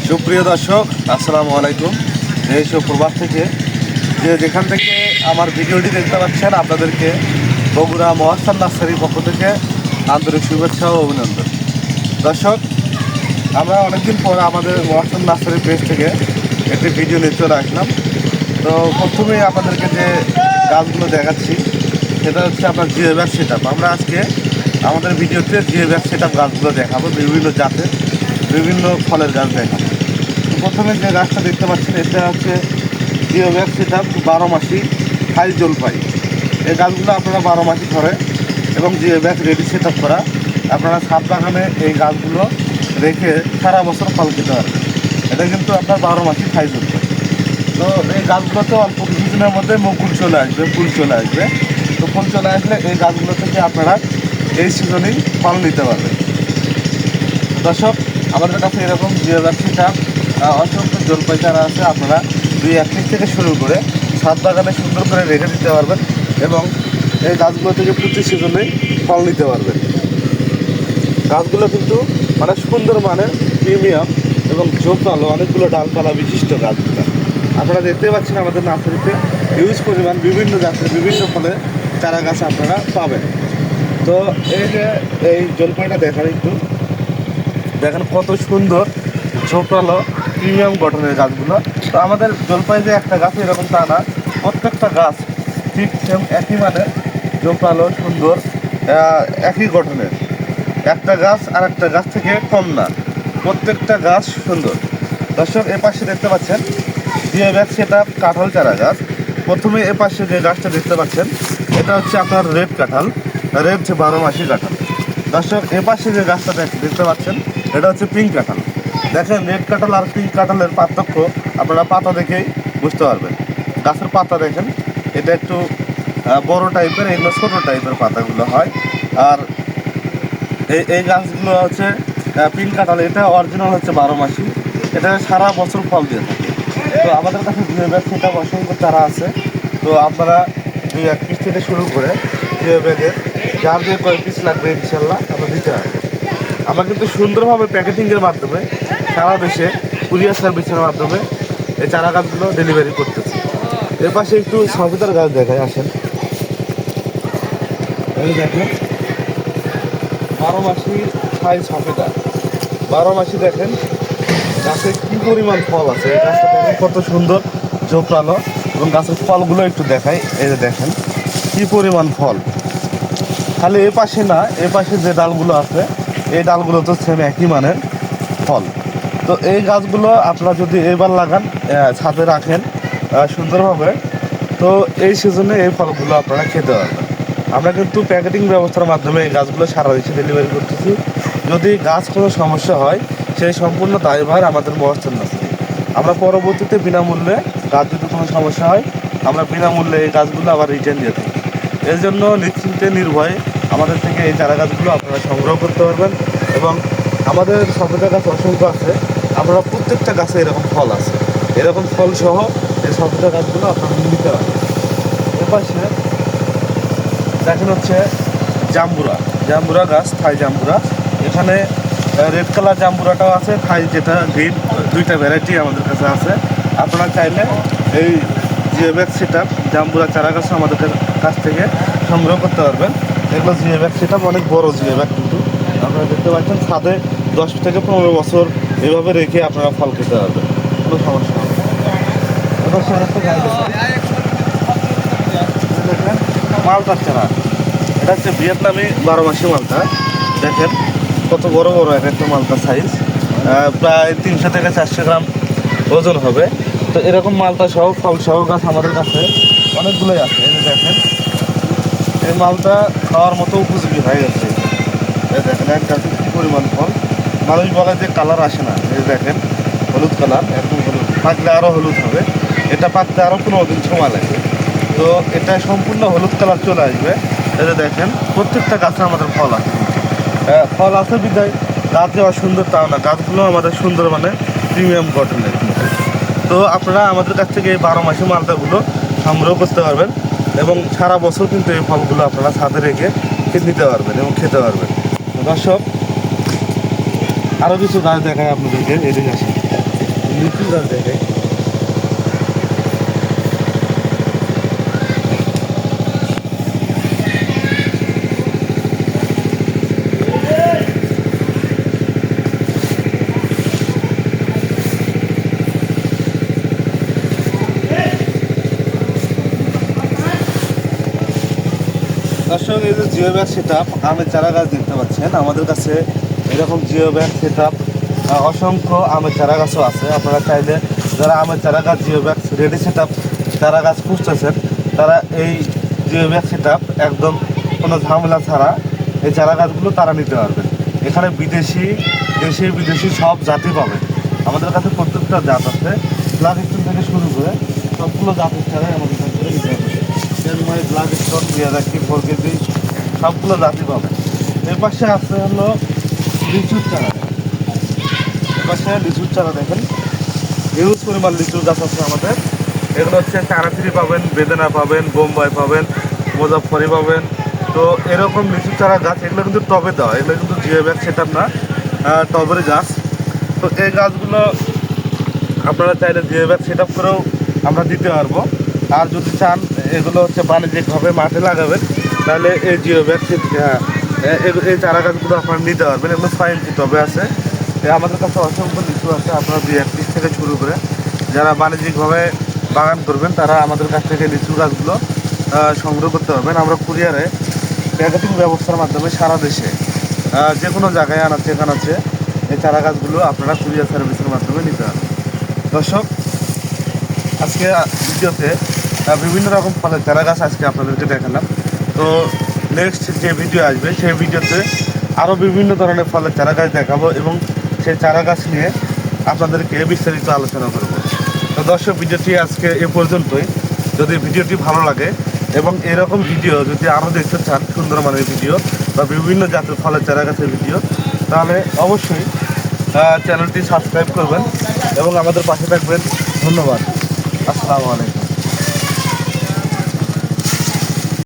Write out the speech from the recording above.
সুপ্রিয় দর্শক, আসসালামু আলাইকুম। দেশ ও প্রবাস থেকে যেখান থেকে আমার ভিডিওটি দেখতে পাচ্ছেন, আপনাদেরকে বগুড়া মহাস্থান নার্সারির পক্ষ থেকে আন্তরিক শুভেচ্ছা ও অভিনন্দন। দর্শক, আমরা অনেকদিন পর আমাদের মহাস্থান নার্সারির পেজ থেকে একটি ভিডিও নিয়ে চলে আসলাম। তো প্রথমে আপনাদেরকে যে গাছগুলো দেখাচ্ছি সেটা হচ্ছে আপনার জিওব্যাগ সেটআপ। আমরা আজকে আমাদের ভিডিওতে জিওব্যাগ সেটআপ গাছগুলো দেখাবো, বিভিন্ন জাতের বিভিন্ন ফলের গাছ দেখাবো। প্রথমে যে গাছটা দেখতে পাচ্ছেন, এটা হচ্ছে জিওব্যাগ সেটআপ 12 মাসি থাই জলপাই। এই গাছগুলো আপনারা 12 মাসি ধরে এবং জিওব্যাগ রেডি সেটআপ করা, আপনারা ছাদ বাগানে এই গাছগুলো রেখে সারা বছর ফল খেতে পারবেন। এটা কিন্তু আপনার 12 মাসি থাই জলপাই। তো এই গাছগুলোতে অল্প কিছুদিনের মধ্যে মুকুল চলে আসবে, ফুল চলে আসবে। তো ফুল চলে আসলে এই গাছগুলো থেকে আপনারা এই সিজনেই ফল নিতে পারবেন। দর্শক, আমাদের কাছে এরকম জিওব্যাগ সেটআপ অসংখ্য জলপাই চারা আছে। আপনারা 2-1 পিস থেকে শুরু করে ছাদ বাগানে সুন্দর করে রেখে দিতে পারবেন এবং এই গাছগুলো থেকে প্রতি সিজনেই ফল নিতে পারবেন। গাছগুলো কিন্তু মানে সুন্দর মানের প্রিমিয়াম এবং ঝোপালো অনেকগুলো ডালপালা বিশিষ্ট গাছগুলো। আপনারা দেখতে পাচ্ছেন আমাদের নার্সারিতে হিউজ পরিমাণ বিভিন্ন জাতের বিভিন্ন ফলের চারা গাছ আপনারা পাবেন। তো এই যে এই জলপাইটা দেখেন, একটু দেখেন কত সুন্দর ঝোপালো প্রিমিয়াম গঠনের গাছগুলো। তো আমাদের জলপাই যে একটা গাছ এরকম তা না, প্রত্যেকটা গাছ ঠিক সেম একই মানে ঝোপালো সুন্দর, একই গঠনের। একটা গাছ আর একটা গাছ থেকে কম না, প্রত্যেকটা গাছ সুন্দর। দর্শক, এ পাশে দেখতে পাচ্ছেন জিওব্যাগ সেটআপ কাঁঠাল চারা গাছ। প্রথমে এ পাশে যে গাছটা দেখতে পাচ্ছেন, এটা হচ্ছে আপনার রেড কাঁঠাল, রেড 12 মাসি কাঁঠাল। দর্শক, এ পাশে যে গাছটা দেখতে পাচ্ছেন, এটা হচ্ছে পিঙ্ক কাঁঠাল। দেখেন, রেড কাঁঠাল আর পিঙ্ক কাঁঠালের পার্থক্য আপনারা পাতা দেখেই বুঝতে পারবেন। গাছের পাতা দেখেন, এটা একটু বড় টাইপের, এগুলো ছোটো টাইপের পাতাগুলো হয়। আর এই গাছগুলো হচ্ছে পিঙ্ক কাঁঠাল, এটা অরিজিনাল হচ্ছে 12 মাসি, এটা সারা বছর ফল দিয়ে থাকে। তো আমাদের কাছে জিওব্যাগ সেটআপ অসংখ্য চারা আছে। তো আপনারা 2-1 পিস থেকে শুরু করে জিওব্যাগের যার যে কয় পিস লাগবে ইনশাল্লাহ আমরা দিতে হবে। আমরা কিন্তু সুন্দরভাবে প্যাকেটিংয়ের মাধ্যমে সারা দেশে কুরিয়ার সার্ভিসের মাধ্যমে এই চারা গাছগুলো ডেলিভারি করতেছি। এর পাশে একটু সবেদার গাছ দেখায়, আসেন। এই দেখেন 12 মাসি থাই সবেদা, 12 মাসি। দেখেন গাছে কি পরিমাণ ফল আছে, এই গাছটা দেখেন কত সুন্দর ঝোপড়ানো এবং গাছের ফলগুলো একটু দেখাই। এই যে দেখেন কি পরিমাণ ফল। খালি এ পাশে না, এ পাশে যে ডালগুলো আছে এই ডালগুলো তো সেম একই মানের ফল। তো এই গাছগুলো আপনারা যদি এবার লাগান, ছাদে রাখেন সুন্দরভাবে, তো এই সিজনে এই ফলগুলো আপনারা খেতে পারবেন। আমরা কিন্তু প্যাকেটিং ব্যবস্থার মাধ্যমে এই গাছগুলো সারা দেশে ডেলিভারি করতেছি। যদি গাছ কোনো সমস্যা হয়, সেই সম্পূর্ণ দায়ভার আমাদের মহাস্থান নার্সারি। আমরা পরবর্তীতে বিনামূল্যে, গাছ যদি কোনো সমস্যা হয়, আমরা বিনামূল্যে এই গাছগুলো আবার রিটার্ন দিয়ে থাকি। এর জন্য নিশ্চিন্তে নির্ভয়ে আমাদের থেকে এই চারা গাছগুলো আপনারা সংগ্রহ করতে পারবেন। এবং আমাদের সবেদা গাছ অসংখ্য আছে, আমরা প্রত্যেকটা গাছে এরকম ফল আছে, এরকম ফল সহ এই সবেদা গাছগুলো আপনারা নিতে পারবেন। এপাশে দেখেন হচ্ছে জাম্বুরা গাছ, থাই জাম্বুরা। এখানে রেড কালার জাম্বুরাটাও আছে, থাই যেটা গ্রিন, দুইটা ভ্যারাইটি আমাদের কাছে আছে। আপনারা চাইলে এই জিওব্যাগ সেটআপ জাম্বুরা চারা গাছ আমাদের কাছ থেকে সংগ্রহ করতে পারবেন। এগুলো জিওব্যাগ সেটআপ অনেক বড় জিওব্যাগ, কিন্তু আপনারা দেখতে পাচ্ছেন ছাদে 10 থেকে 15 বছর এভাবে রেখে আপনারা ফল খেতে পারবেন, কোনো সমস্যা হবে না। এবার সেটা দেখেন মালটার চারা, এটা হচ্ছে ভিয়েতনামি 12 মাসি মালটা। দেখেন কত বড় বড় এক একটা মালটার সাইজ, প্রায় 300 থেকে 400 গ্রাম ওজন হবে। তো এরকম মালটা সহ ফল সহ গাছ আমাদের কাছে অনেকগুলোই আছে। এই যে দেখেন, এই মালটা খাওয়ার মতো উপযোগী হয়ে গেছে। এই দেখেন এক গাছে কী পরিমাণ ফল। মানুষ বলে যে কালার আসে না, এই দেখেন হলুদ কালার, একদম হলুদ, পাকলে আরও হলুদ হবে। এটা পাকতে আরও 15 দিন সময় লাগবে। তো এটা সম্পূর্ণ হলুদ কালার চলে আসবে। এই যে দেখেন প্রত্যেকটা গাছে আমাদের ফল আছে, ফল আছে বিদায় গাছ যে অসুন্দর তাও না, গাছগুলো আমাদের সুন্দর মানে প্রিমিয়াম গঠনের। তো আপনারা আমাদের কাছ থেকে এই 12 মাসি মালটাগুলো সংগ্রহ করতে পারবেন এবং সারা বছর কিন্তু এই ফলগুলো আপনারা ছাদে রেখে নিতে পারবেন এবং খেতে পারবেন। দর্শক, আরও কিছু গাছ দেখায় আপনাদেরকে, এদিকে আসেন। লিচু গাছ দেখে। দর্শক, এই যে জিও ব্যাগ সেট আপ আমের চারা গাছ দেখতে পাচ্ছেন, আমাদের কাছে এরকম জিও ব্যাগ সেট আপ অসংখ্য আমের চারা গাছও আছে। আপনারা চাইলে যারা আমের চারা গাছ geo bag ready set up চারা গাছ খুঁজতেছেন, তারা এই জিও ব্যাগ সেট আপ একদম কোনো ঝামেলা ছাড়া এই চারা গাছগুলো তারা নিতে পারবেন। এখানে বিদেশি, দেশি বিদেশি সব জাতি পাবেন। আমাদের কাছে প্রত্যেকটা জাত আছে, ব্ল্যাক স্টোন থেকে শুরু করে সবগুলো জাতের চারাই আমাদের কাছ থেকে নিতে পারবেন। তেলময়, ব্ল্যাক স্টোন, মিয়াজাকি, ফোরকেজি সবগুলো জাতি পাবেন। এর পাশে আছে হলো লিচুর চারা। এর পাশে লিচুর চারা দেখেন, হিউজ পরিমাণ লিচুর গাছ আছে আমাদের। এগুলো হচ্ছে চারাথিরি পাবেন, বেদেনা পাবেন, বোম্বাই পাবেন, মুজাফফরি পাবেন। তো এরকম লিচুর চারা গাছ এগুলো কিন্তু টবে দেওয়া, এগুলো কিন্তু জিও ব্যাগ সেট আপ না, টবের গাছ। তো এই গাছগুলো আপনারা চাইলে জিও ব্যাগ সেট আপ করেও আমরা দিতে পারবো। আর যদি চান এগুলো হচ্ছে বাণিজ্যিকভাবে মাঠে লাগাবেন, তাহলে এই জিও ব্যাগ এই চারা গাছগুলো আপনারা নিতে পারবেন। এগুলো 6 ইঞ্চি টবে আছে। আমাদের কাছে অসংখ্য লিচু আছে, আপনারা 2-1 পিস থেকে শুরু করে যারা বাণিজ্যিকভাবে বাগান করবেন তারা আমাদের কাছ থেকে লিচু গাছগুলো সংগ্রহ করতে পারবেন। আমরা কুরিয়ারে প্যাকেটিং ব্যবস্থার মাধ্যমে সারা দেশে যে কোনো জায়গায় আনাচ্ছে কানাচ্ছে এই চারা গাছগুলো আপনারা কুরিয়ার সার্ভিসের মাধ্যমে নিতে পারবেন। দর্শক, আজকে ভিডিওতে বিভিন্ন রকম ফলের চারা গাছ আজকে আপনাদেরকে দেখালাম। তো নেক্সট যে ভিডিও আসবে সেই ভিডিওতে আরও বিভিন্ন ধরনের ফলের চারা গাছ দেখাবো এবং সেই চারা গাছ নিয়ে আপনাদেরকে বিস্তারিত আলোচনা করব। তো দর্শক, ভিডিওটি আজকে এ পর্যন্তই। যদি ভিডিওটি ভালো লাগে এবং এরকম ভিডিও যদি আরও দেখতে চান, সুন্দর মানের ভিডিও বা বিভিন্ন জাতের ফলের চারা গাছের ভিডিও, তাহলে অবশ্যই চ্যানেলটি সাবস্ক্রাইব করবেন এবং আমাদের পাশে থাকবেন। ধন্যবাদ। আসসালামু আলাইকুম।